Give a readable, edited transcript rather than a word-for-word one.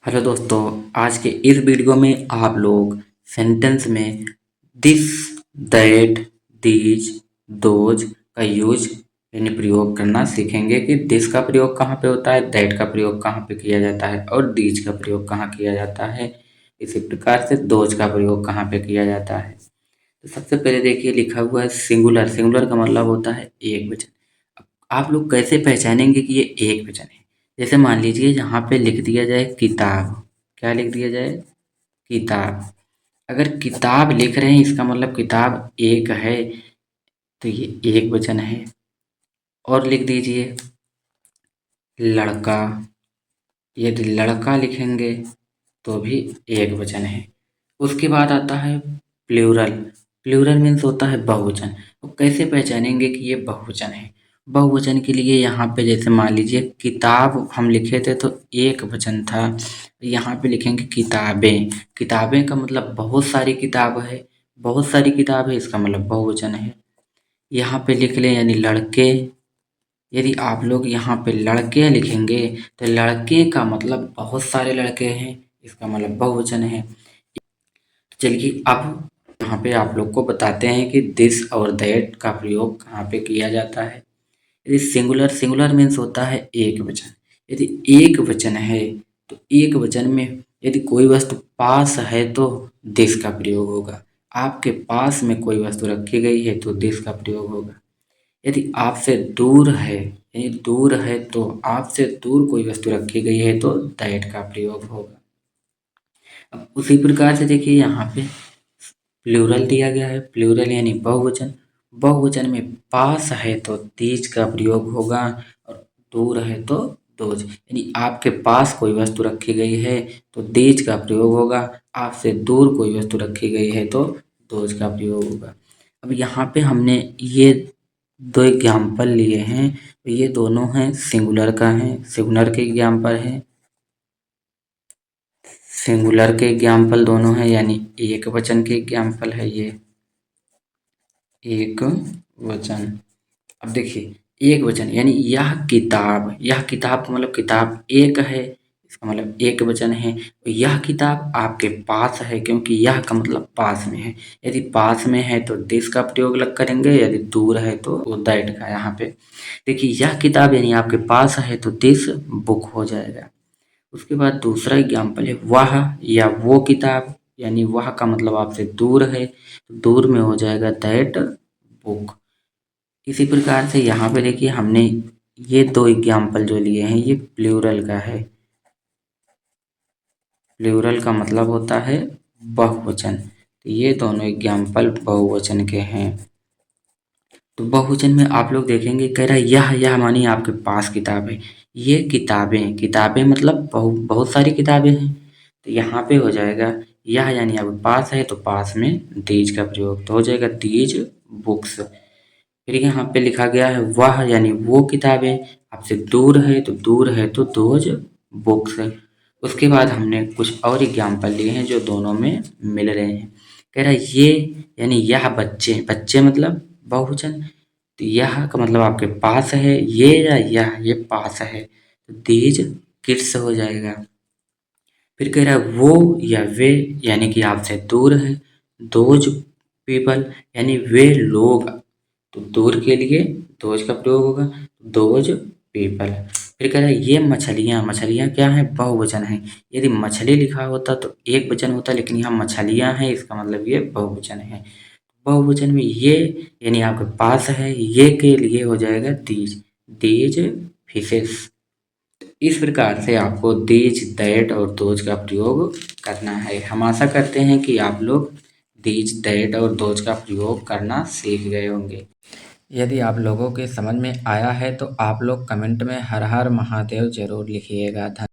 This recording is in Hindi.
हेलो दोस्तों, आज के इस वीडियो में आप लोग सेंटेंस में दिस, दैट, दीज, दोज का यूज यानी प्रयोग करना सीखेंगे कि दिस का प्रयोग कहाँ पे होता है, दैट का प्रयोग कहाँ पे किया जाता है और दीज का प्रयोग कहाँ किया जाता है। इसी प्रकार से दोज का प्रयोग कहाँ पे किया जाता है। तो सबसे पहले देखिए लिखा हुआ है सिंगुलर। सिंगुलर का मतलब होता है एक वचन। अब आप लोग कैसे पहचानेंगे कि ये एक वचन है। जैसे मान लीजिए यहाँ पे लिख दिया जाए किताब। क्या लिख दिया जाए? किताब। अगर किताब लिख रहे हैं इसका मतलब किताब एक है, तो ये एक वचन है। और लिख दीजिए लड़का। यदि लड़का लिखेंगे तो भी एक वचन है। उसके बाद आता है प्लूरल। प्लूरल मीन्स होता है बहुवचन। अब कैसे पहचानेंगे कि ये बहुवचन है? बहुवचन के लिए यहाँ पे जैसे मान लीजिए किताब हम लिखे थे तो एक वचन था। यहाँ पे लिखेंगे किताबें। किताबें का मतलब बहुत सारी किताब है। बहुत सारी किताब है इसका मतलब बहुवचन है। यहाँ पे लिख लें यानी लड़के। यदि आप लोग यहाँ पे लड़के लिखेंगे तो लड़के का मतलब बहुत सारे लड़के हैं, इसका मतलब बहुवचन है। चलिए अब यहाँ पे आप लोग को बताते हैं कि दिस और दैट का प्रयोग कहाँ पे किया जाता है। यदि सिंगुलर, सिंगुलर मीन्स होता है एक वचन। यदि एक वचन है तो एक वचन में यदि कोई वस्तु पास है तो दिस का प्रयोग होगा। आपके पास में कोई वस्तु रखी गई है तो दिस का प्रयोग होगा। यदि आपसे दूर है, यानी दूर है तो आपसे दूर कोई वस्तु रखी गई है तो दैट का प्रयोग होगा। अब उसी प्रकार से देखिए यहाँ पे प्लूरल दिया गया है। प्लूरल यानी बहुवचन। बहुवचन में पास है तो दीज का प्रयोग होगा और दूर है तो दोज। यानी आपके पास कोई वस्तु रखी गई है तो दीज का प्रयोग होगा। आपसे दूर कोई वस्तु रखी गई है तो दोज का प्रयोग होगा। अब यहाँ पे हमने ये दो एग्जाम्पल लिए हैं, तो ये दोनों हैं सिंगुलर का है, सिंगुलर के एग्जाम्पल हैं। सिंगुलर के एग्जाम्पल दोनों हैं यानी एक वचन के एग्जाम्पल है ये एक वचन। अब देखिए एक वचन यानी यह किताब। यह किताब का मतलब किताब एक है, इसका मतलब एक वचन है। तो यह किताब आपके पास है क्योंकि यह का मतलब पास में है। यदि पास में है तो दिस का प्रयोग लग करेंगे, यदि दूर है तो दैट का। यहाँ पे देखिए यह किताब यानी आपके पास है तो दिस बुक हो जाएगा। उसके बाद दूसरा एग्जाम्पल है वह या वो किताब, यानी वह का मतलब आपसे दूर है तो दूर में हो जाएगा दैट बुक। इसी प्रकार से यहाँ पे देखिए हमने ये दो एग्जाम्पल जो लिए हैं ये प्लूरल का है। प्लूरल का मतलब होता है बहुवचन। तो ये दोनों एग्जाम्पल बहुवचन के हैं। तो बहुवचन में आप लोग देखेंगे कह रहा है यह मानी आपके पास किताब है। ये किताबें, किताबें मतलब बहुत सारी किताबें हैं। तो यहाँ पे हो जाएगा यह यानी आपके पास है तो पास में दीज का प्रयोग तो हो जाएगा दीज बुक्स। फिर यहाँ पे लिखा गया है वह यानी वो किताबें आपसे दूर है तो दूर है तो दोज बुक्स। उसके बाद हमने कुछ और एग्जाम्पल लिए हैं जो दोनों में मिल रहे हैं। कह रहा है ये यानी यह बच्चे, बच्चे मतलब बहुवचन। तो यह का मतलब आपके पास है, ये या यह ये पास है तो दीज किड्स हो जाएगा। फिर कह रहा है वो या वे यानी कि आपसे दूर है। दोज पीपल यानी वे लोग, तो दूर के लिए दोज का प्रयोग होगा दोज पीपल। फिर कह रहा है ये मछलियाँ, मछलियाँ क्या है? बहुवचन है। यदि मछली लिखा होता तो एक वचन होता, लेकिन यहाँ मछलियाँ हैं इसका मतलब ये बहुवचन है। बहुवचन में ये यानी आपके पास है, ये के लिए हो जाएगा दीज, दीज फिशेस। इस प्रकार से आपको दीज, दैट और दोज का प्रयोग करना है। हम आशा करते हैं कि आप लोग दीज, दैट और दोज का प्रयोग करना सीख गए होंगे। यदि आप लोगों के समझ में आया है तो आप लोग कमेंट में हर हर महादेव जरूर लिखिएगा।